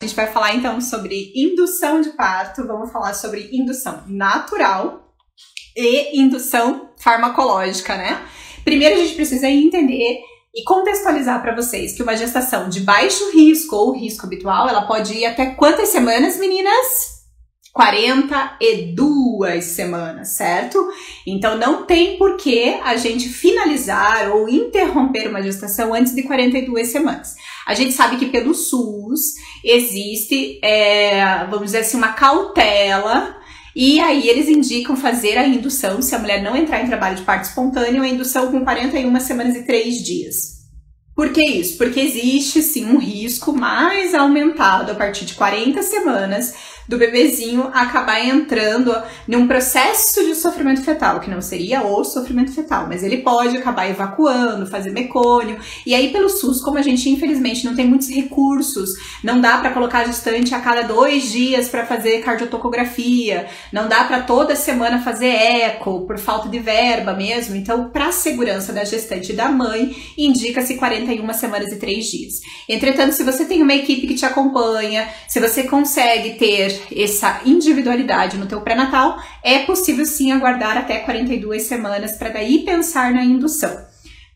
A gente vai falar então sobre indução de parto, vamos falar sobre indução natural e indução farmacológica, né? Primeiro a gente precisa entender e contextualizar para vocês que uma gestação de baixo risco ou risco habitual, ela pode ir até quantas semanas, meninas? 42 semanas, certo? Então não tem por que a gente finalizar ou interromper uma gestação antes de 42 semanas. A gente sabe que pelo SUS existe, vamos dizer assim, uma cautela, e aí eles indicam fazer a indução, se a mulher não entrar em trabalho de parto espontâneo, a indução com 41 semanas e 3 dias. Por que isso? Porque existe sim um risco mais aumentado a partir de 40 semanas do bebezinho acabar entrando num processo de sofrimento fetal, que não seria o sofrimento fetal, mas ele pode acabar evacuando, fazer mecônio, e aí pelo SUS, como a gente infelizmente não tem muitos recursos, não dá para colocar a gestante a cada 2 dias para fazer cardiotocografia, não dá para toda semana fazer eco, por falta de verba mesmo, então para a segurança da gestante e da mãe, indica-se 41 semanas e 3 dias. Entretanto, se você tem uma equipe que te acompanha, se você consegue ter essa individualidade no teu pré-natal, é possível sim aguardar até 42 semanas para daí pensar na indução.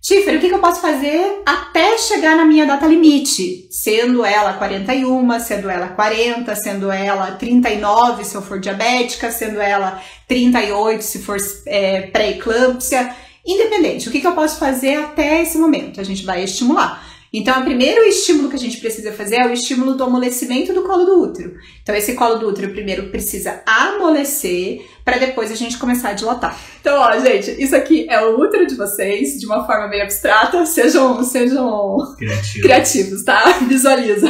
Tífera, o que eu posso fazer até chegar na minha data limite? Sendo ela 41, sendo ela 40, sendo ela 39 se eu for diabética, sendo ela 38 se for pré-eclâmpsia, independente. O que eu posso fazer até esse momento? A gente vai estimular. Então, o primeiro estímulo que a gente precisa fazer é o estímulo do amolecimento do colo do útero. Então, esse colo do útero primeiro precisa amolecer para depois a gente começar a dilatar. Então, ó, gente, isso aqui é o útero de vocês, de uma forma meio abstrata. Sejam criativos, tá? Visualiza.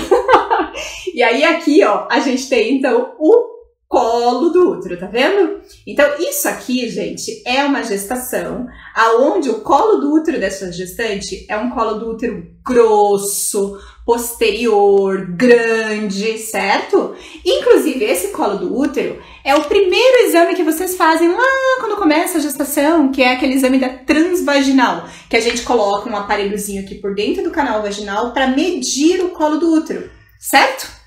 E aí, aqui, ó, a gente tem, então, o colo do útero, tá vendo? Então, isso aqui, gente, é uma gestação aonde o colo do útero dessa gestante é um colo do útero grosso, posterior, grande, certo? Inclusive, esse colo do útero é o primeiro exame que vocês fazem lá quando começa a gestação, que é aquele exame da transvaginal, que a gente coloca um aparelhozinho aqui por dentro do canal vaginal para medir o colo do útero, certo?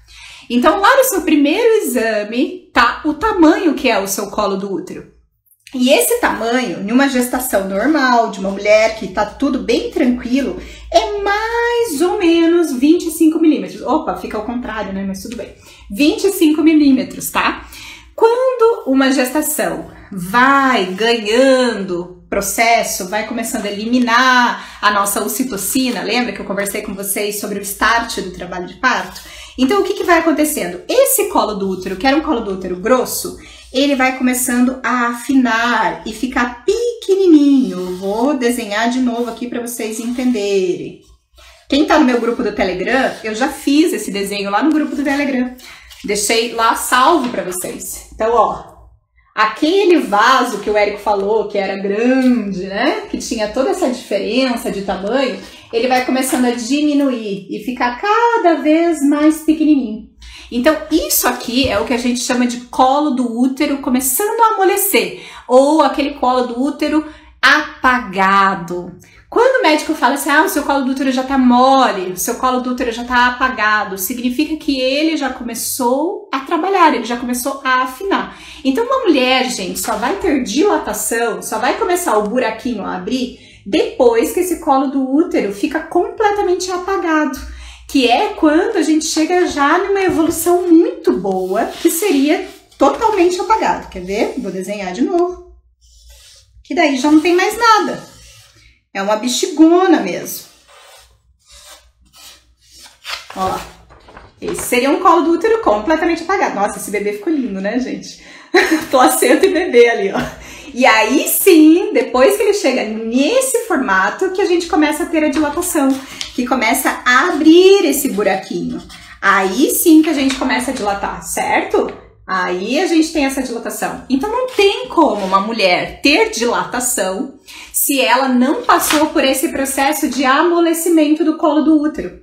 Então, lá no seu primeiro exame, tá o tamanho que é o seu colo do útero. E esse tamanho, em uma gestação normal, de uma mulher que tá tudo bem tranquilo, é mais ou menos 25 milímetros. Opa, fica ao contrário, né? Mas tudo bem. 25 milímetros, tá? Quando uma gestação vai ganhando processo, vai começando a eliminar a nossa ocitocina, lembra que eu conversei com vocês sobre o start do trabalho de parto? Então, o que vai acontecendo? Esse colo do útero, que era um colo do útero grosso, ele vai começando a afinar e ficar pequenininho. Vou desenhar de novo aqui para vocês entenderem. Quem tá no meu grupo do Telegram, eu já fiz esse desenho lá no grupo do Telegram. Deixei lá salvo para vocês. Então, ó, aquele vaso que o Érico falou que era grande, né? Que tinha toda essa diferença de tamanho, ele vai começando a diminuir e ficar cada vez mais pequenininho. Então, isso aqui é o que a gente chama de colo do útero começando a amolecer, ou aquele colo do útero apagado. Quando o médico fala assim, o seu colo do útero já tá mole, o seu colo do útero já tá apagado, significa que ele já começou a trabalhar, ele já começou a afinar. Então, uma mulher, gente, só vai ter dilatação, só vai começar o buraquinho a abrir depois que esse colo do útero fica completamente apagado, que é quando a gente chega já numa evolução muito boa, que seria totalmente apagado. Quer ver? Vou desenhar de novo. Que daí já não tem mais nada. É uma bexigona mesmo. Ó, esse seria um colo do útero completamente apagado. Nossa, esse bebê ficou lindo, né, gente? Placenta e bebê ali, ó. E aí sim, depois que ele chega nesse formato, que a gente começa a ter a dilatação, que começa a abrir esse buraquinho. Aí sim que a gente começa a dilatar, certo? Aí a gente tem essa dilatação. Então não tem como uma mulher ter dilatação se ela não passou por esse processo de amolecimento do colo do útero.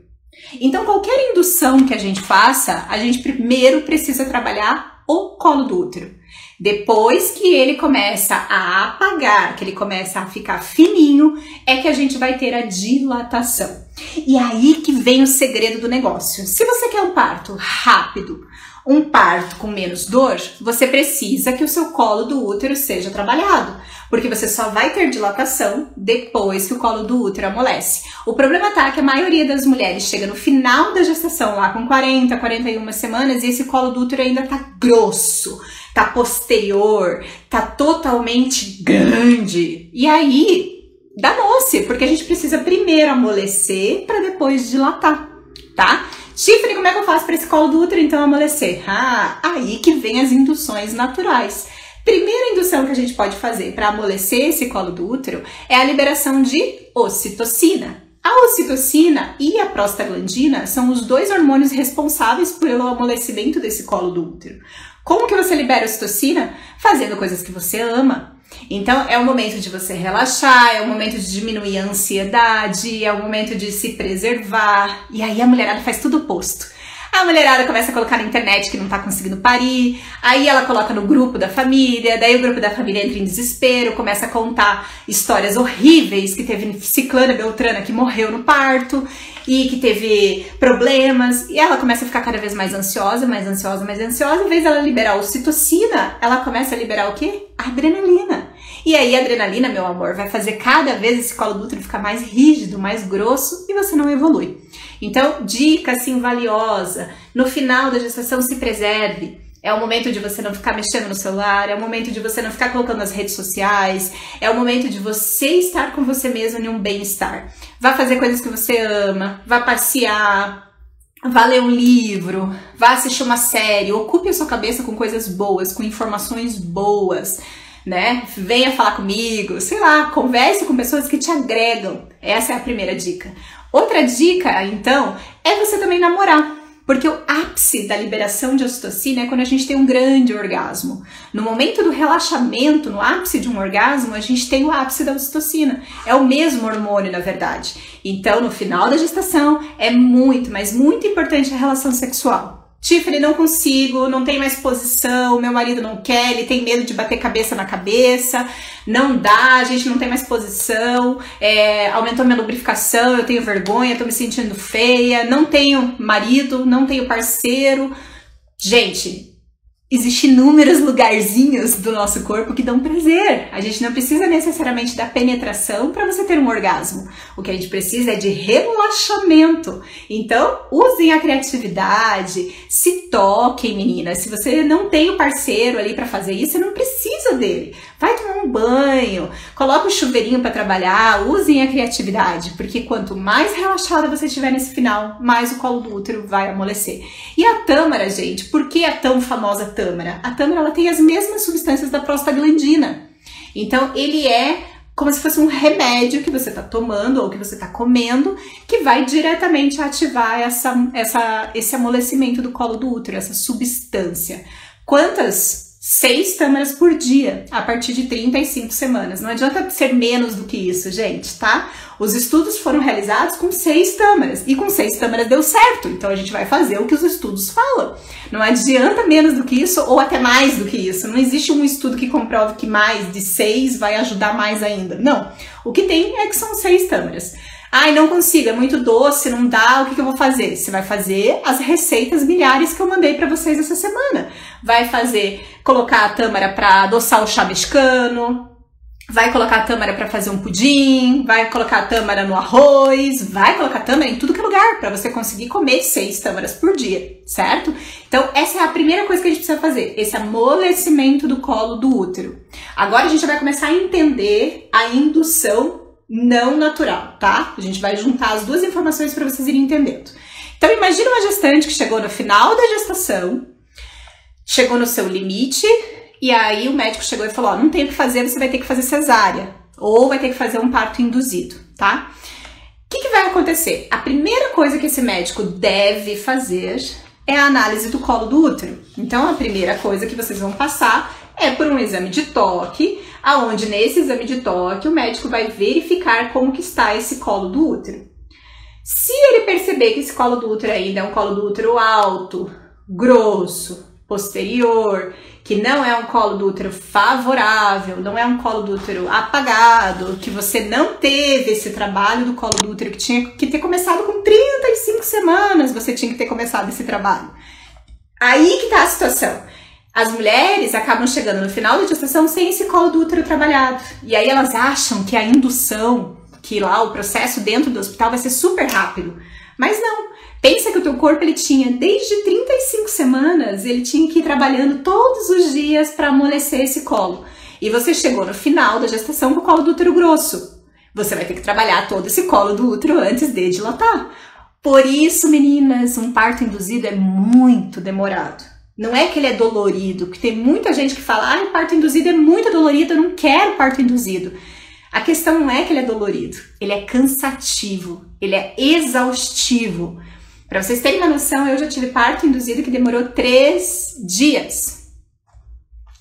Então qualquer indução que a gente faça, a gente primeiro precisa trabalhar o colo do útero. Depois que ele começa a apagar, que ele começa a ficar fininho, é que a gente vai ter a dilatação. E aí que vem o segredo do negócio. Se você quer um parto rápido, um parto com menos dor, você precisa que o seu colo do útero seja trabalhado, porque você só vai ter dilatação depois que o colo do útero amolece. O problema tá que a maioria das mulheres chega no final da gestação, lá com 40, 41 semanas, e esse colo do útero ainda tá grosso, tá posterior, tá totalmente grande. E aí, danou-se, porque a gente precisa primeiro amolecer para depois dilatar, tá? Tiffany, como é que eu faço para esse colo do útero então amolecer? Aí que vem as induções naturais. Primeira indução que a gente pode fazer para amolecer esse colo do útero é a liberação de ocitocina. A ocitocina e a prostaglandina são os dois hormônios responsáveis pelo amolecimento desse colo do útero. Como que você libera a ocitocina? Fazendo coisas que você ama. Então, é o momento de você relaxar, é o momento de diminuir a ansiedade, é o momento de se preservar. E aí a mulherada faz tudo oposto. A mulherada começa a colocar na internet que não tá conseguindo parir, aí ela coloca no grupo da família, daí o grupo da família entra em desespero, começa a contar histórias horríveis, que teve ciclana, beltrana que morreu no parto, e que teve problemas, e ela começa a ficar cada vez mais ansiosa, mais ansiosa, mais ansiosa. Em vez dela liberar a ocitocina, ela começa a liberar o quê? A adrenalina. E aí a adrenalina, meu amor, vai fazer cada vez esse colo do útero ficar mais rígido, mais grosso, e você não evolui. Então, dica assim valiosa, no final da gestação se preserve. É o momento de você não ficar mexendo no celular, é o momento de você não ficar colocando nas redes sociais, é o momento de você estar com você mesmo em um bem-estar. Vá fazer coisas que você ama, vá passear, vá ler um livro, vá assistir uma série, ocupe a sua cabeça com coisas boas, com informações boas, né? Venha falar comigo, sei lá, converse com pessoas que te agregam. Essa é a primeira dica. Outra dica, então, é você também namorar. Porque o ápice da liberação de ocitocina é quando a gente tem um grande orgasmo. No momento do relaxamento, no ápice de um orgasmo, a gente tem o ápice da ocitocina. É o mesmo hormônio, na verdade. Então, no final da gestação, é muito, mas muito importante a relação sexual. Tiffany, não consigo, não tem mais posição, meu marido não quer, ele tem medo de bater cabeça na cabeça, não dá, a gente não tem mais posição, aumentou minha lubrificação, eu tenho vergonha, tô me sentindo feia, não tenho marido, não tenho parceiro. Gente, existem inúmeros lugarzinhos do nosso corpo que dão prazer. A gente não precisa necessariamente da penetração para você ter um orgasmo. O que a gente precisa é de relaxamento. Então, usem a criatividade, se toquem, meninas. Se você não tem o parceiro ali para fazer isso, você não precisa dele. Vai tomar um banho, coloca o chuveirinho para trabalhar, usem a criatividade, porque quanto mais relaxada você estiver nesse final, mais o colo do útero vai amolecer. E a tâmara, gente, por que a tão famosa tâmara? A tâmara, ela tem as mesmas substâncias da prostaglandina. Então, ele é como se fosse um remédio que você está tomando ou que você está comendo, que vai diretamente ativar esse amolecimento do colo do útero, essa substância. Quantas? 6 tâmaras por dia, a partir de 35 semanas. Não adianta ser menos do que isso, gente, tá? Os estudos foram realizados com 6 tâmaras, e com 6 tâmaras deu certo, então a gente vai fazer o que os estudos falam. Não adianta menos do que isso, ou até mais do que isso. Não existe um estudo que comprove que mais de 6 vai ajudar mais ainda. Não. O que tem é que são 6 tâmaras. Ai, não consigo, é muito doce, não dá, o que eu vou fazer? Você vai fazer as receitas milhares que eu mandei pra vocês essa semana. Vai colocar a tâmara pra adoçar o chá mexicano, vai colocar a tâmara pra fazer um pudim, vai colocar a tâmara no arroz, vai colocar a tâmara em tudo que é lugar pra você conseguir comer 6 tâmaras por dia, certo? Então, essa é a primeira coisa que a gente precisa fazer, esse amolecimento do colo do útero. Agora a gente vai começar a entender a indução não natural, tá? A gente vai juntar as duas informações para vocês irem entendendo. Então, imagina uma gestante que chegou no final da gestação, chegou no seu limite, e aí o médico chegou e falou, ó, não tem o que fazer, você vai ter que fazer cesárea, ou vai ter que fazer um parto induzido, tá? O que vai acontecer? A primeira coisa que esse médico deve fazer é a análise do colo do útero. Então, a primeira coisa que vocês vão passar é por um exame de toque, aonde nesse exame de toque o médico vai verificar como que está esse colo do útero. Se ele perceber que esse colo do útero ainda é um colo do útero alto, grosso, posterior, que não é um colo do útero favorável, não é um colo do útero apagado, que você não teve esse trabalho do colo do útero, que tinha que ter começado com 35 semanas, você tinha que ter começado esse trabalho. Aí que tá a situação. As mulheres acabam chegando no final da gestação sem esse colo do útero trabalhado. E aí elas acham que a indução, que lá o processo dentro do hospital vai ser super rápido. Mas não. Pensa que o teu corpo, ele tinha, desde 35 semanas, ele tinha que ir trabalhando todos os dias para amolecer esse colo. E você chegou no final da gestação com o colo do útero grosso. Você vai ter que trabalhar todo esse colo do útero antes de dilatar. Por isso, meninas, um parto induzido é muito demorado. Não é que ele é dolorido, porque tem muita gente que fala, o parto induzido é muito dolorido, eu não quero parto induzido. A questão não é que ele é dolorido, ele é cansativo, ele é exaustivo. Para vocês terem uma noção, eu já tive parto induzido que demorou 3 dias.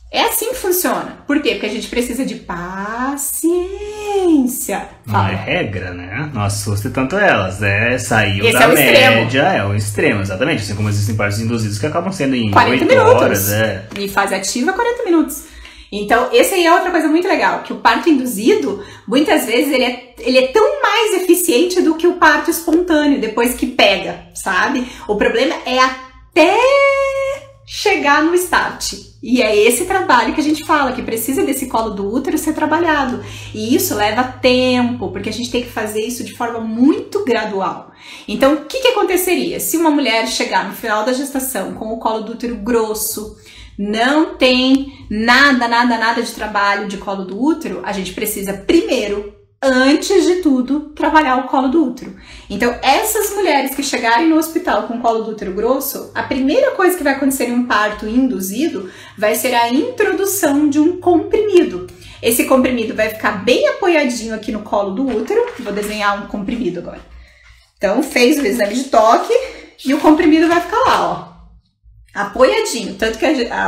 É assim que funciona. Por quê? Porque a gente precisa de paciência. Não é regra, né? Não assuste tanto elas, né? Saiu Esse da é o média, extremo. é o extremo, exatamente. Assim como existem partos induzidos que acabam sendo em 40 8 minutos. horas. E fase ativa, 40 minutos. Então, essa aí é outra coisa muito legal, que o parto induzido, muitas vezes, ele é tão mais eficiente do que o parto espontâneo, depois que pega, sabe? O problema é até chegar no start. E é esse trabalho que a gente fala, que precisa desse colo do útero ser trabalhado. E isso leva tempo, porque a gente tem que fazer isso de forma muito gradual. Então, o que aconteceria se uma mulher chegar no final da gestação com o colo do útero grosso, não tem nada de trabalho de colo do útero? A gente precisa primeiro, antes de tudo, trabalhar o colo do útero. Então, essas mulheres que chegarem no hospital com o colo do útero grosso, a primeira coisa que vai acontecer em um parto induzido vai ser a introdução de um comprimido. Esse comprimido vai ficar bem apoiadinho aqui no colo do útero. Vou desenhar um comprimido agora. Então, fez o exame de toque e o comprimido vai ficar lá, ó, apoiadinho, tanto que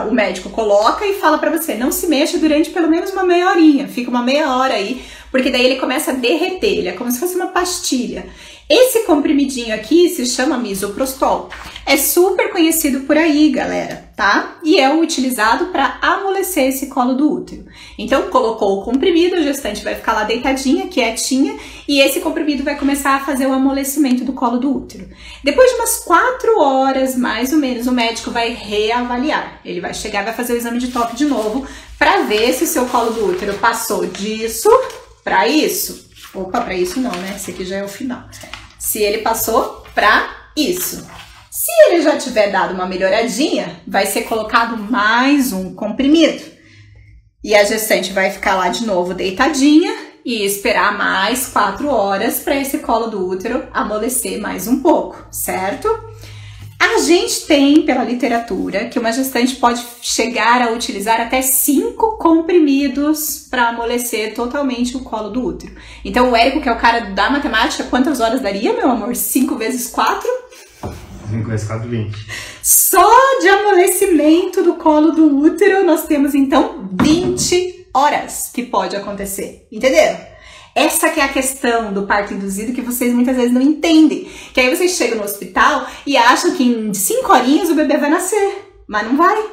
o médico coloca e fala pra você, não se mexa durante pelo menos uma meia horinha, fica uma meia hora aí, porque daí ele começa a derreter, ele é como se fosse uma pastilha. Esse comprimidinho aqui se chama misoprostol, é super conhecido por aí, galera, tá? E é utilizado para amolecer esse colo do útero. Então, colocou o comprimido, a gestante vai ficar lá deitadinha, quietinha, e esse comprimido vai começar a fazer o amolecimento do colo do útero. Depois de umas 4 horas, mais ou menos, o médico vai reavaliar. Ele vai chegar e vai fazer o exame de toque de novo, para ver se o seu colo do útero passou disso para isso. Opa, para isso não, né? Esse aqui já é o final. Se ele passou para isso. Se ele já tiver dado uma melhoradinha, vai ser colocado mais um comprimido. E a gestante vai ficar lá de novo deitadinha e esperar mais 4 horas para esse colo do útero amolecer mais um pouco, certo? A gente tem, pela literatura, que uma gestante pode chegar a utilizar até 5 comprimidos para amolecer totalmente o colo do útero. Então, o Érico, que é o cara da matemática, quantas horas daria, meu amor? 5 vezes 4? 5 vezes 4, 20. Só de amolecimento do colo do útero, nós temos, então, 20 horas que pode acontecer. Entenderam? Essa que é a questão do parto induzido que vocês muitas vezes não entendem. Que aí vocês chegam no hospital e acham que em 5 horinhas o bebê vai nascer. Mas não vai.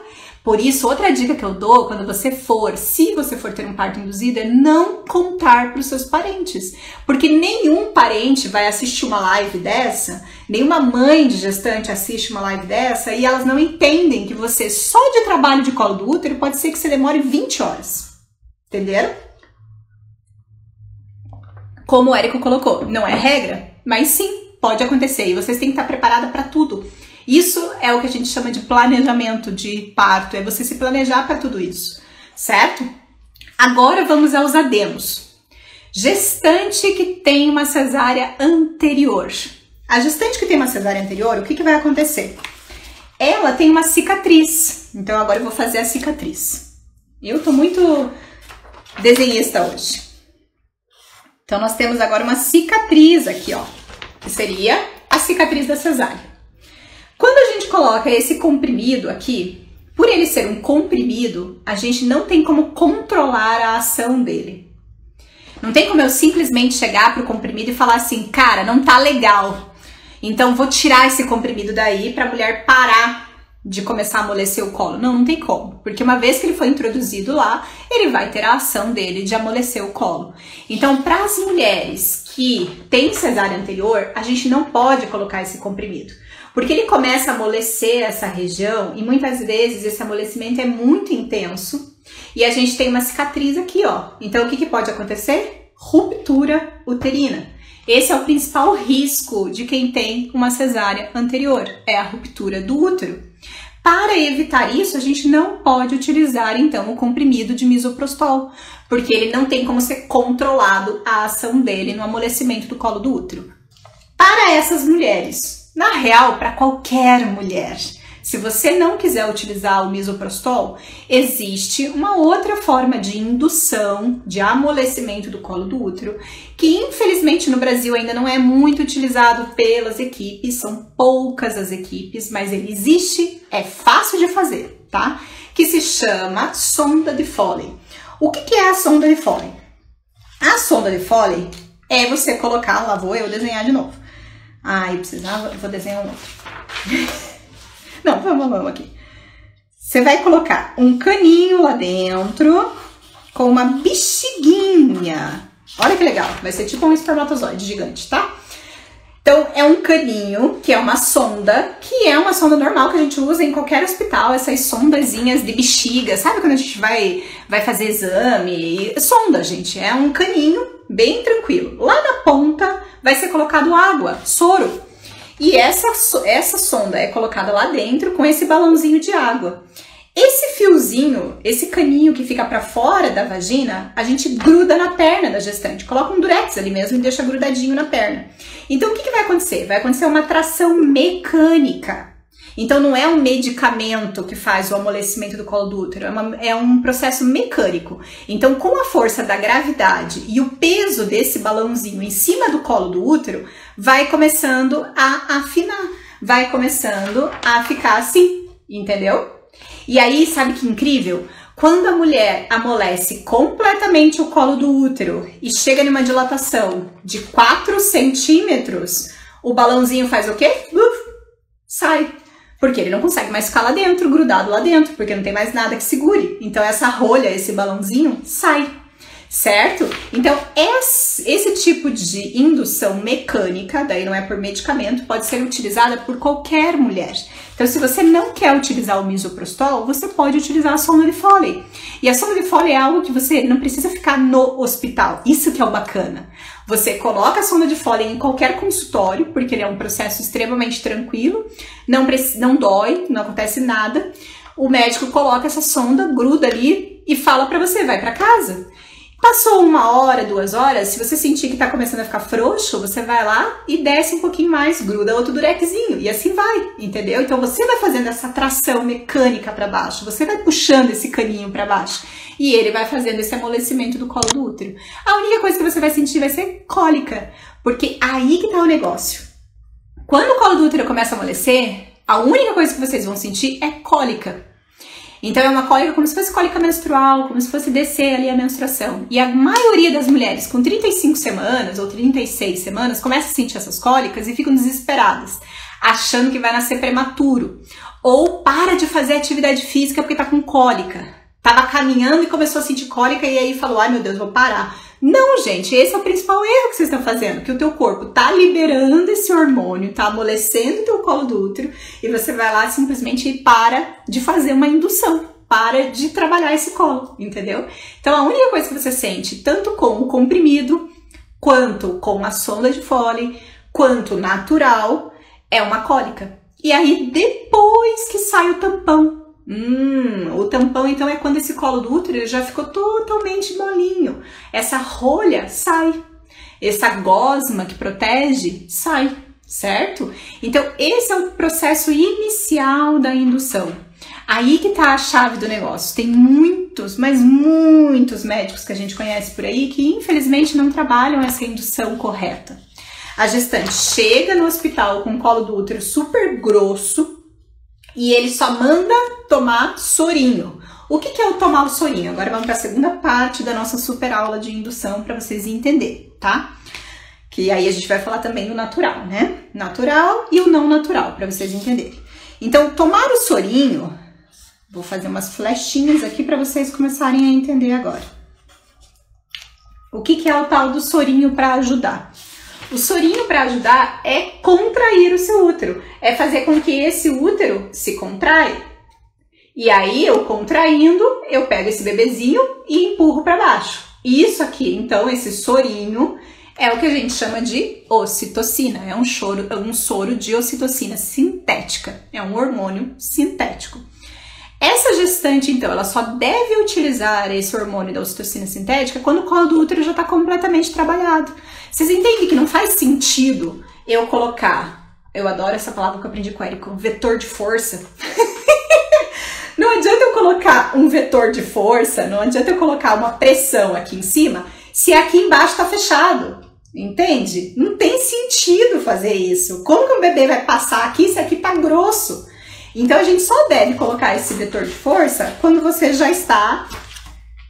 Por isso, outra dica que eu dou quando você for, se você for ter um parto induzido, é não contar para os seus parentes. Porque nenhum parente vai assistir uma live dessa, nenhuma mãe de gestante assiste uma live dessa e elas não entendem que você, só de trabalho de colo do útero, pode ser que você demore 20 horas. Entenderam? Como o Érico colocou, não é regra, mas sim, pode acontecer. E vocês têm que estar preparadas para tudo. Isso é o que a gente chama de planejamento de parto, é você se planejar para tudo isso, certo? Agora vamos aos ademos. Gestante que tem uma cesárea anterior. A gestante que tem uma cesárea anterior, o que vai acontecer? Ela tem uma cicatriz. Então agora eu vou fazer a cicatriz. Eu tô muito desenhista hoje. Então, nós temos agora uma cicatriz aqui, ó, que seria a cicatriz da cesárea. Quando a gente coloca esse comprimido aqui, por ele ser um comprimido, a gente não tem como controlar a ação dele. Não tem como eu simplesmente chegar pro comprimido e falar assim, cara, não tá legal, então vou tirar esse comprimido daí pra mulher parar de começar a amolecer o colo? Não, não tem como, porque uma vez que ele foi introduzido lá, ele vai ter a ação dele de amolecer o colo. Então, para as mulheres que têm cesárea anterior, a gente não pode colocar esse comprimido, porque ele começa a amolecer essa região e muitas vezes esse amolecimento é muito intenso e a gente tem uma cicatriz aqui, ó. Então, o que pode acontecer? Ruptura uterina. Esse é o principal risco de quem tem uma cesárea anterior, é a ruptura do útero. Para evitar isso, a gente não pode utilizar, então, o comprimido de misoprostol, porque ele não tem como ser controlado a ação dele no amolecimento do colo do útero. Para essas mulheres, na real, para qualquer mulher, se você não quiser utilizar o misoprostol, existe uma outra forma de indução, de amolecimento do colo do útero, que infelizmente no Brasil ainda não é muito utilizado pelas equipes, são poucas as equipes, mas ele existe, é fácil de fazer, tá? Que se chama sonda de Foley. O que é a sonda de Foley? A sonda de Foley é você colocar, lá vou eu desenhar de novo. Eu precisava, eu vou desenhar um outro. Não, vamos aqui. Você vai colocar um caninho lá dentro com uma bexiguinha. Olha que legal, vai ser tipo um espermatozoide gigante, tá? Então, é um caninho, que é uma sonda, que é uma sonda normal que a gente usa em qualquer hospital, essas sondazinhas de bexiga, sabe quando a gente vai fazer exame? Sonda, gente, é um caninho bem tranquilo. Lá na ponta vai ser colocado água, soro. E essa sonda é colocada lá dentro com esse balãozinho de água. Esse fiozinho, esse caninho que fica para fora da vagina, a gente gruda na perna da gestante. Coloca um durex ali mesmo e deixa grudadinho na perna. Então, o que vai acontecer? Vai acontecer uma tração mecânica. Então, não é um medicamento que faz o amolecimento do colo do útero, é um processo mecânico. Então, com a força da gravidade e o peso desse balãozinho em cima do colo do útero, vai começando a afinar, vai começando a ficar assim, entendeu? E aí, sabe que incrível? Quando a mulher amolece completamente o colo do útero e chega numa dilatação de 4 centímetros, o balãozinho faz o quê? Sai. Porque ele não consegue mais ficar lá dentro, grudado lá dentro, porque não tem mais nada que segure. Então essa rolha, esse balãozinho, sai, certo? Então esse tipo de indução mecânica, daí não é por medicamento, pode ser utilizada por qualquer mulher. Então se você não quer utilizar o misoprostol, você pode utilizar a sonda de Foley. E a sonda de Foley é algo que você não precisa ficar no hospital, isso que é o bacana. Você coloca a sonda de Foley em qualquer consultório, porque ele é um processo extremamente tranquilo, não dói, não acontece nada. O médico coloca essa sonda, gruda ali e fala pra você, vai pra casa. Passou 1 hora, 2 horas, se você sentir que tá começando a ficar frouxo, você vai lá e desce um pouquinho mais, gruda outro durexzinho e assim vai, entendeu? Então você vai fazendo essa tração mecânica pra baixo, você vai puxando esse caninho pra baixo e ele vai fazendo esse amolecimento do colo do útero. A única coisa que você vai sentir vai ser cólica, porque aí que tá o negócio. Quando o colo do útero começa a amolecer, a única coisa que vocês vão sentir é cólica. Então é uma cólica como se fosse cólica menstrual, como se fosse descer ali a menstruação. E a maioria das mulheres com 35 semanas ou 36 semanas começa a sentir essas cólicas e ficam desesperadas, achando que vai nascer prematuro. Ou para de fazer atividade física porque tá com cólica. Tava caminhando e começou a sentir cólica e aí falou, ai meu Deus, vou parar. Não, gente, esse é o principal erro que vocês estão fazendo, que o teu corpo tá liberando esse hormônio, tá amolecendo o teu colo do útero e você vai lá simplesmente e para de fazer uma indução, para de trabalhar esse colo, entendeu? Então a única coisa que você sente, tanto com o comprimido, quanto com a sonda de Foley, quanto natural, é uma cólica. E aí depois que sai o tampão, o tampão então é quando esse colo do útero ele já ficou totalmente molinho. Essa rolha sai, essa gosma que protege sai, certo? Então esse é o processo inicial da indução. Aí que tá a chave do negócio. Tem muitos, mas muitos médicos que a gente conhece por aí que infelizmente não trabalham essa indução correta. A gestante chega no hospital com o colo do útero super grosso e ele só manda tomar sorinho. O que é o tomar o sorinho? Agora vamos para a segunda parte da nossa super aula de indução para vocês entenderem, tá? Que aí a gente vai falar também do natural, né? Natural e o não natural, para vocês entenderem. Então, tomar o sorinho, vou fazer umas flechinhas aqui para vocês começarem a entender agora. O que é o tal do sorinho para ajudar? O sorinho para ajudar é contrair o seu útero, é fazer com que esse útero se contraia. E aí, eu contraindo, eu pego esse bebezinho e empurro para baixo. Isso aqui, então, esse sorinho, é o que a gente chama de ocitocina. É um soro de ocitocina sintética. É um hormônio sintético. Essa gestante, então, ela só deve utilizar esse hormônio da ocitocina sintética quando o colo do útero já está completamente trabalhado. Vocês entendem que não faz sentido eu colocar, eu adoro essa palavra que eu aprendi com o Érico, vetor de força. Não adianta eu colocar um vetor de força, não adianta eu colocar uma pressão aqui em cima, se aqui embaixo está fechado. Entende? Não tem sentido fazer isso. Como que um bebê vai passar aqui se aqui tá grosso? Então a gente só deve colocar esse vetor de força quando você já está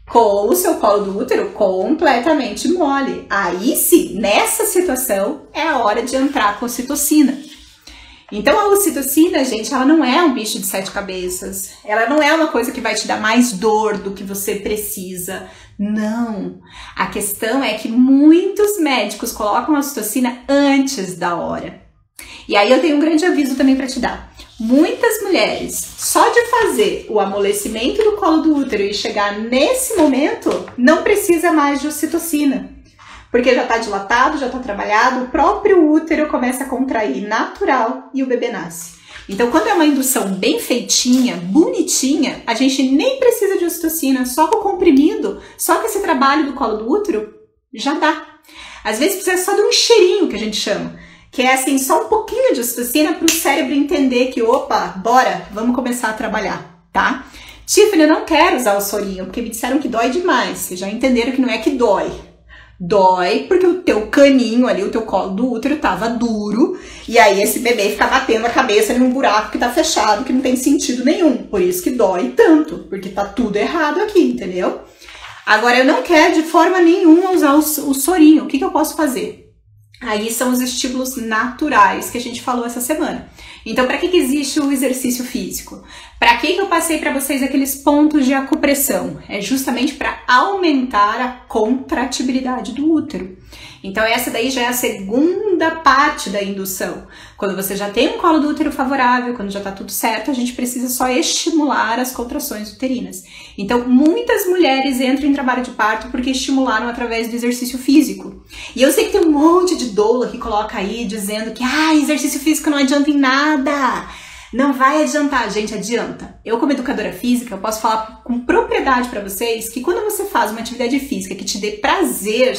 com o seu colo do útero completamente mole. Aí sim, nessa situação é a hora de entrar com a ocitocina. Então a ocitocina, gente, ela não é um bicho de 7 cabeças. Ela não é uma coisa que vai te dar mais dor do que você precisa. Não. A questão é que muitos médicos colocam a ocitocina antes da hora. E aí eu tenho um grande aviso também para te dar. Muitas mulheres, só de fazer o amolecimento do colo do útero e chegar nesse momento, não precisa mais de ocitocina. Porque já está dilatado, já está trabalhado, o próprio útero começa a contrair natural e o bebê nasce. Então, quando é uma indução bem feitinha, bonitinha, a gente nem precisa de ocitocina, só com o comprimido, só com esse trabalho do colo do útero, já dá. Às vezes precisa só de um cheirinho, que a gente chama, que é assim, só um pouquinho de ocitocina para o cérebro entender que, opa, bora, vamos começar a trabalhar, tá? Tiffany, eu não quero usar o sorinho, porque me disseram que dói demais. Vocês já entenderam que não é que dói. Dói porque o teu caninho ali, o teu colo do útero tava duro, e aí esse bebê fica batendo a cabeça num buraco que tá fechado, que não tem sentido nenhum. Por isso que dói tanto, porque tá tudo errado aqui, entendeu? Agora, eu não quero de forma nenhuma usar o sorinho. O que eu posso fazer? Aí são os estímulos naturais que a gente falou essa semana. Então, para que existe o exercício físico? Para que eu passei para vocês aqueles pontos de acupressão? É justamente para aumentar a contratibilidade do útero. Então, essa daí já é a segunda parte da indução. Quando você já tem um colo do útero favorável, quando já está tudo certo, a gente precisa só estimular as contrações uterinas. Então, muitas mulheres entram em trabalho de parto porque estimularam através do exercício físico. E eu sei que tem um monte de doula que coloca aí dizendo que exercício físico não adianta em nada. Não vai adiantar, gente, adianta. Eu, como educadora física, eu posso falar com propriedade para vocês que quando você faz uma atividade física que te dê prazer,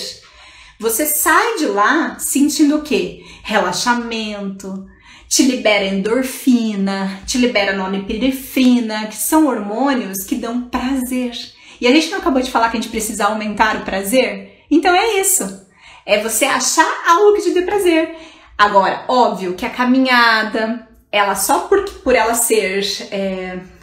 você sai de lá sentindo o quê? Relaxamento, te libera endorfina, te libera norepinefrina, que são hormônios que dão prazer. E a gente não acabou de falar que a gente precisa aumentar o prazer? Então é isso. É você achar algo que te dê prazer. Agora, óbvio que a caminhada, ela só por ela ser,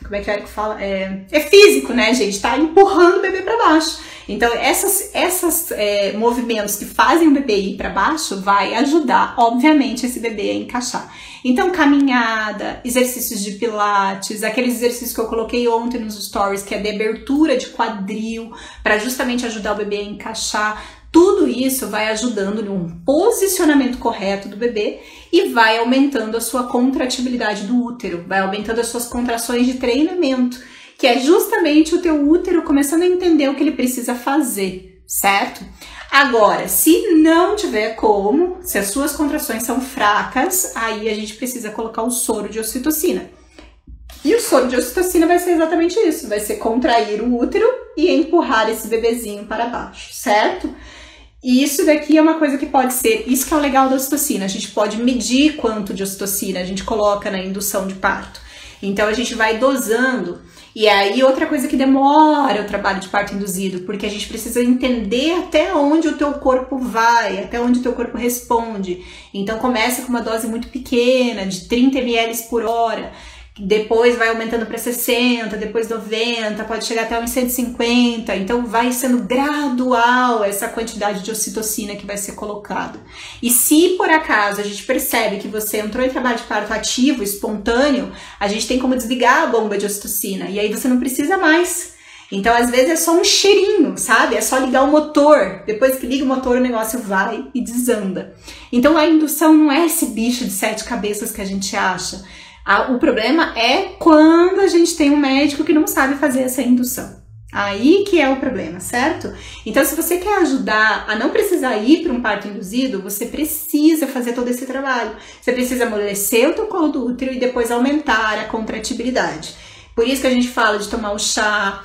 como é que fala? É físico, né, gente? Tá empurrando o bebê para baixo. Então, esses movimentos que fazem o bebê ir para baixo vai ajudar, obviamente, esse bebê a encaixar. Então, caminhada, exercícios de pilates, aqueles exercícios que eu coloquei ontem nos stories, que é de abertura de quadril, para justamente ajudar o bebê a encaixar. Tudo isso vai ajudando no posicionamento correto do bebê e vai aumentando a sua contratibilidade do útero, vai aumentando as suas contrações de treinamento, que é justamente o teu útero começando a entender o que ele precisa fazer, certo? Agora, se não tiver como, se as suas contrações são fracas, aí a gente precisa colocar o soro de ocitocina. E o soro de ocitocina vai ser exatamente isso, vai ser contrair o útero e empurrar esse bebezinho para baixo, certo? E isso daqui é uma coisa que pode ser, isso que é o legal da ocitocina, a gente pode medir quanto de ocitocina a gente coloca na indução de parto. Então a gente vai dosando. E aí outra coisa que demora o trabalho de parto induzido, porque a gente precisa entender até onde o teu corpo vai, até onde o teu corpo responde. Então começa com uma dose muito pequena, de 30 ml por hora. depois vai aumentando para 60, depois 90, pode chegar até uns 150, então vai sendo gradual essa quantidade de ocitocina que vai ser colocada. E se por acaso a gente percebe que você entrou em trabalho de parto ativo, espontâneo, a gente tem como desligar a bomba de ocitocina, e aí você não precisa mais. Então, às vezes, é só um cheirinho, sabe? É só ligar o motor. Depois que liga o motor, o negócio vai e desanda. Então, a indução não é esse bicho de 7 cabeças que a gente acha. O problema é quando a gente tem um médico que não sabe fazer essa indução. Aí que é o problema, certo? Então, se você quer ajudar a não precisar ir para um parto induzido, você precisa fazer todo esse trabalho. Você precisa amolecer o teu colo do útero e depois aumentar a contratibilidade. Por isso que a gente fala de tomar o chá,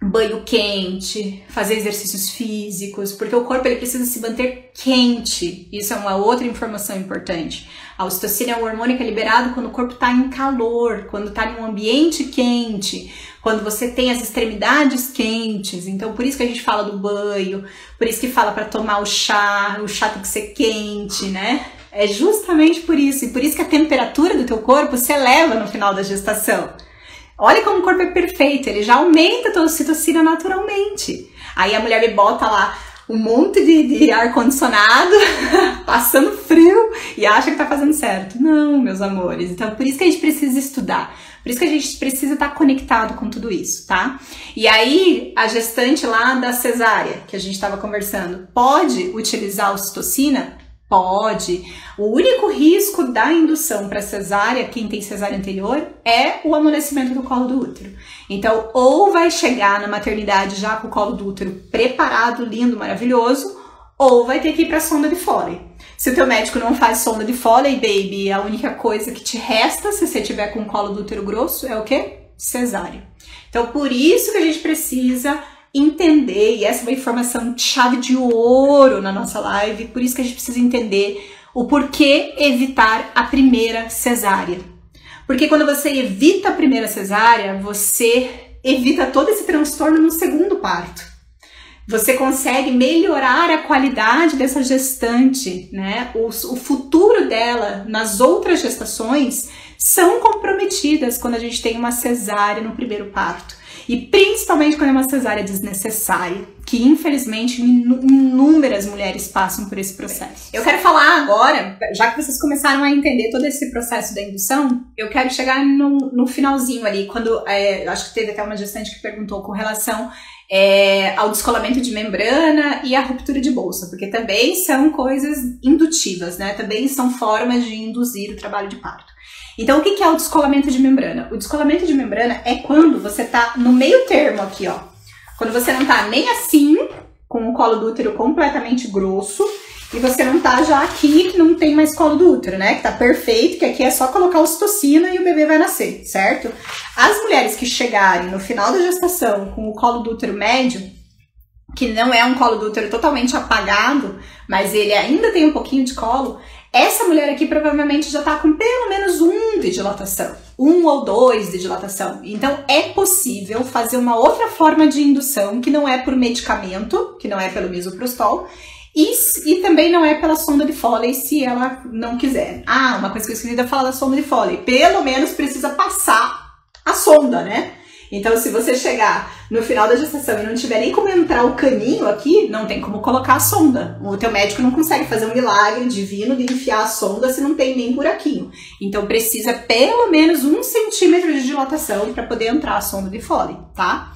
banho quente, fazer exercícios físicos, porque o corpo ele precisa se manter quente. Isso é uma outra informação importante. A ocitocina é um hormônio que é liberado quando o corpo está em calor, quando está em um ambiente quente, quando você tem as extremidades quentes. Então, por isso que a gente fala do banho, por isso que fala para tomar o chá tem que ser quente, né? É justamente por isso, e por isso que a temperatura do teu corpo se eleva no final da gestação. Olha como o corpo é perfeito, ele já aumenta a tua ocitocina naturalmente. Aí a mulher me bota lá um monte de ar-condicionado, passando frio e acha que tá fazendo certo. Não, meus amores. Então, por isso que a gente precisa estudar. Por isso que a gente precisa estar conectado com tudo isso, tá? E aí, a gestante lá da cesárea, que a gente estava conversando, pode utilizar a ocitocina? Pode. O único risco da indução para cesárea, quem tem cesárea anterior, é o amolecimento do colo do útero. Então, ou vai chegar na maternidade já com o colo do útero preparado, lindo, maravilhoso, ou vai ter que ir para a sonda de Foley. Se o teu médico não faz sonda de Foley, baby, a única coisa que te resta, se você tiver com o colo do útero grosso, é o quê? Cesárea. Então, por isso que a gente precisa entender, e essa é uma informação chave de ouro na nossa live, por isso que a gente precisa entender o porquê evitar a primeira cesárea. Porque quando você evita a primeira cesárea, você evita todo esse transtorno no segundo parto. Você consegue melhorar a qualidade dessa gestante, né? O futuro dela nas outras gestações são comprometidas quando a gente tem uma cesárea no primeiro parto. E principalmente quando é uma cesárea desnecessária, que infelizmente inúmeras mulheres passam por esse processo. Eu quero falar agora, já que vocês começaram a entender todo esse processo da indução, eu quero chegar no finalzinho ali, quando, acho que teve até uma gestante que perguntou com relação ao descolamento de membrana e à ruptura de bolsa, porque também são coisas indutivas, né? Também são formas de induzir o trabalho de parto. Então, o que é o descolamento de membrana? O descolamento de membrana é quando você tá no meio termo aqui, ó. Quando você não tá nem assim, com o colo do útero completamente grosso, e você não tá já aqui, que não tem mais colo do útero, né? Que tá perfeito, que aqui é só colocar ocitocina e o bebê vai nascer, certo? As mulheres que chegarem no final da gestação com o colo do útero médio, que não é um colo do útero totalmente apagado, mas ele ainda tem um pouquinho de colo, essa mulher aqui provavelmente já tá com pelo menos 1 de dilatação, 1 ou 2 de dilatação. Então é possível fazer uma outra forma de indução, que não é por medicamento, que não é pelo misoprostol, e também não é pela sonda de Foley, se ela não quiser. Ah, uma coisa que eu esqueci de falar da sonda de Foley, pelo menos precisa passar a sonda, né? Então, se você chegar no final da gestação e não tiver nem como entrar o caninho aqui, não tem como colocar a sonda. O teu médico não consegue fazer um milagre divino de enfiar a sonda se não tem nem buraquinho. Então, precisa pelo menos 1 centímetro de dilatação para poder entrar a sonda de Foley, tá?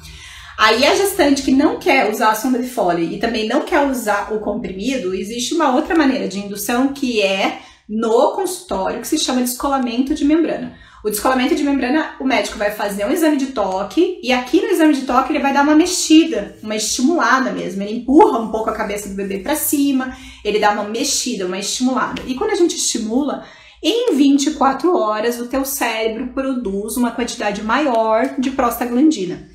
Aí, a gestante que não quer usar a sonda de Foley e também não quer usar o comprimido, existe uma outra maneira de indução que é no consultório, que se chama descolamento de membrana. O descolamento de membrana, o médico vai fazer um exame de toque e aqui no exame de toque ele vai dar uma mexida, uma estimulada mesmo. Ele empurra um pouco a cabeça do bebê para cima, ele dá uma mexida, uma estimulada. E quando a gente estimula, em 24 horas o teu cérebro produz uma quantidade maior de prostaglandina.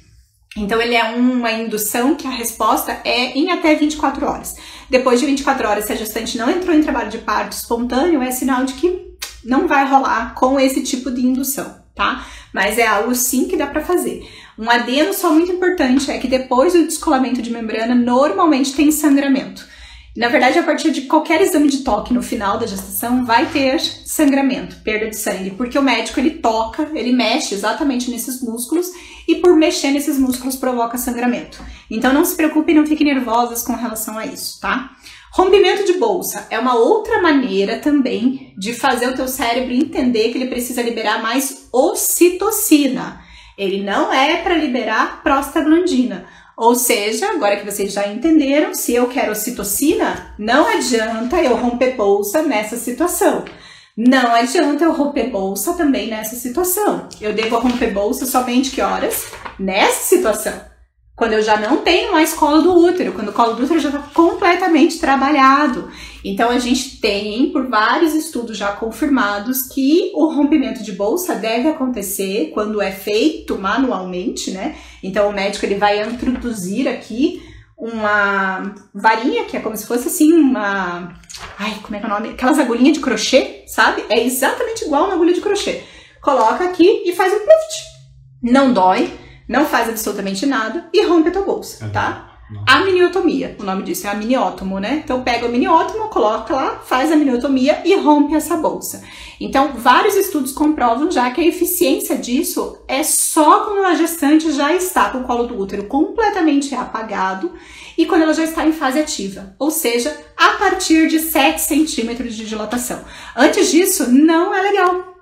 Então ele é uma indução que a resposta é em até 24 horas. Depois de 24 horas, se a gestante não entrou em trabalho de parto espontâneo, é sinal de que não vai rolar com esse tipo de indução, tá? Mas é algo sim que dá pra fazer. Um adendo só muito importante é que depois do descolamento de membrana, normalmente tem sangramento. Na verdade, a partir de qualquer exame de toque no final da gestação vai ter sangramento, perda de sangue, porque o médico ele toca, ele mexe exatamente nesses músculos e por mexer nesses músculos provoca sangramento. Então não se preocupem, não fiquem nervosas com relação a isso, tá? Rompimento de bolsa é uma outra maneira também de fazer o teu cérebro entender que ele precisa liberar mais ocitocina. Ele não é para liberar prostaglandina. Ou seja, agora que vocês já entenderam, se eu quero ocitocina, não adianta eu romper bolsa nessa situação. Não adianta eu romper bolsa também nessa situação. Eu devo romper bolsa somente que horas? Nessa situação. Quando eu já não tenho mais colo do útero, quando o colo do útero já está completamente trabalhado. Então a gente tem, por vários estudos já confirmados, que o rompimento de bolsa deve acontecer quando é feito manualmente, né? Então o médico ele vai introduzir aqui uma varinha, que é como se fosse assim uma... Ai, como é que é o nome? Aquelas agulhinhas de crochê, sabe? É exatamente igual uma agulha de crochê. Coloca aqui e faz um pluft. Não dói. Não faz absolutamente nada e rompe a tua bolsa, tá? Amniotomia, o nome disso é amniótomo, né? Então pega o amniótomo, coloca lá, faz a amniotomia e rompe essa bolsa. Então vários estudos comprovam já que a eficiência disso é só quando a gestante já está com o colo do útero completamente apagado e quando ela já está em fase ativa, ou seja, a partir de 7 centímetros de dilatação. Antes disso, não é legal.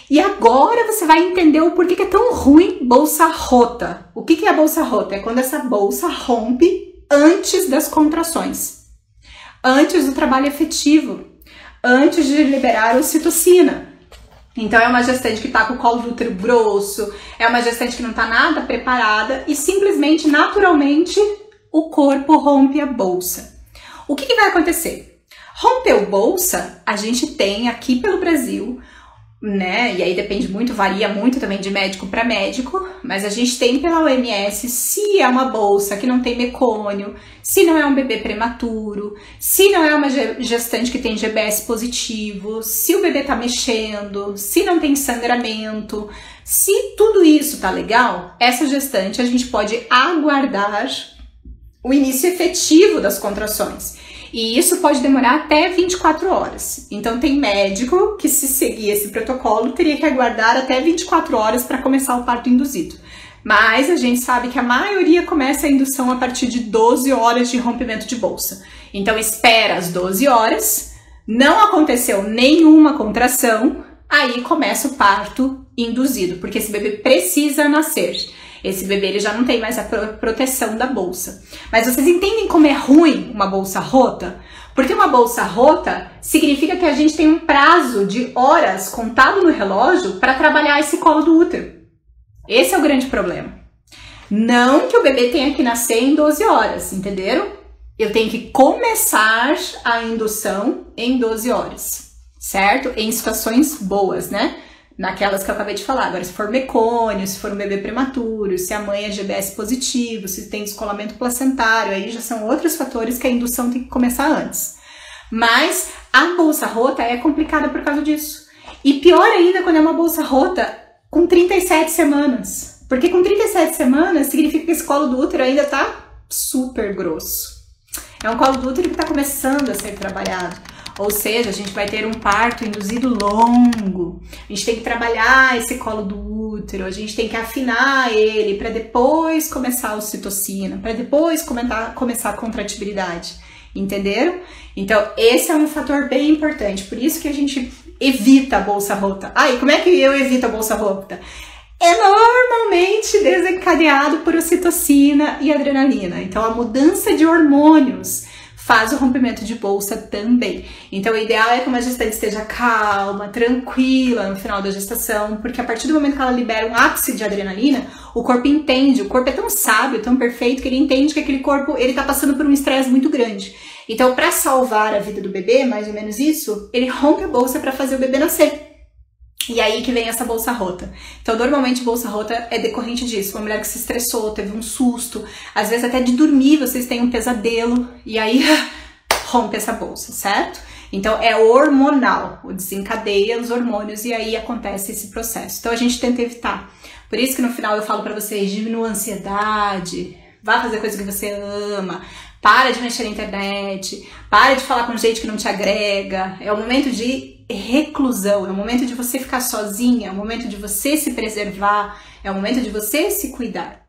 E agora você vai entender o porquê que é tão ruim bolsa rota. O que é a bolsa rota? É quando essa bolsa rompe antes das contrações, antes do trabalho efetivo, antes de liberar a ocitocina. Então é uma gestante que está com o colo do útero grosso, é uma gestante que não está nada preparada e simplesmente, naturalmente, o corpo rompe a bolsa. O que vai acontecer? Rompeu bolsa, a gente tem aqui pelo Brasil, né? E aí depende muito, varia muito também de médico para médico, mas a gente tem pela OMS se é uma bolsa que não tem mecônio, se não é um bebê prematuro, se não é uma gestante que tem GBS positivo, se o bebê tá mexendo, se não tem sangramento, se tudo isso tá legal, essa gestante a gente pode aguardar o início efetivo das contrações. E isso pode demorar até 24 horas. Então tem médico que, se seguir esse protocolo, teria que aguardar até 24 horas para começar o parto induzido. Mas a gente sabe que a maioria começa a indução a partir de 12 horas de rompimento de bolsa. Então espera as 12 horas, não aconteceu nenhuma contração, aí começa o parto induzido, porque esse bebê precisa nascer. Esse bebê ele já não tem mais a proteção da bolsa. Mas vocês entendem como é ruim uma bolsa rota? Porque uma bolsa rota significa que a gente tem um prazo de horas contado no relógio para trabalhar esse colo do útero. Esse é o grande problema. Não que o bebê tenha que nascer em 12 horas, entenderam? Eu tenho que começar a indução em 12 horas, certo? Em situações boas, né? Naquelas que eu acabei de falar. Agora, se for mecônio, se for um bebê prematuro, se a mãe é GBS positivo, se tem descolamento placentário, aí já são outros fatores que a indução tem que começar antes. Mas a bolsa rota é complicada por causa disso. E pior ainda quando é uma bolsa rota com 37 semanas. Porque com 37 semanas significa que esse colo do útero ainda tá super grosso. É um colo do útero que está começando a ser trabalhado. Ou seja, a gente vai ter um parto induzido longo, a gente tem que trabalhar esse colo do útero, a gente tem que afinar ele para depois começar a ocitocina, para depois começar a contratibilidade, entenderam? Então, esse é um fator bem importante, por isso que a gente evita a bolsa rota. E como é que eu evito a bolsa rota? É normalmente desencadeado por ocitocina e adrenalina, então a mudança de hormônios faz o rompimento de bolsa também. Então o ideal é que uma gestante esteja calma, tranquila no final da gestação, porque a partir do momento que ela libera um ápice de adrenalina, o corpo entende, o corpo é tão sábio, tão perfeito, que ele entende que aquele corpo ele tá passando por um estresse muito grande. Então, para salvar a vida do bebê, mais ou menos isso, ele rompe a bolsa para fazer o bebê nascer. E aí que vem essa bolsa rota. Então, normalmente, bolsa rota é decorrente disso. Uma mulher que se estressou, teve um susto, às vezes até de dormir, vocês têm um pesadelo, e aí rompe essa bolsa, certo? Então, é hormonal, desencadeia os hormônios e aí acontece esse processo. Então, a gente tenta evitar. Por isso que no final eu falo pra vocês, diminua a ansiedade, vá fazer coisa que você ama, Para de mexer na internet, para de falar com gente que não te agrega. É o momento de reclusão, é o momento de você ficar sozinha, é o momento de você se preservar, é o momento de você se cuidar.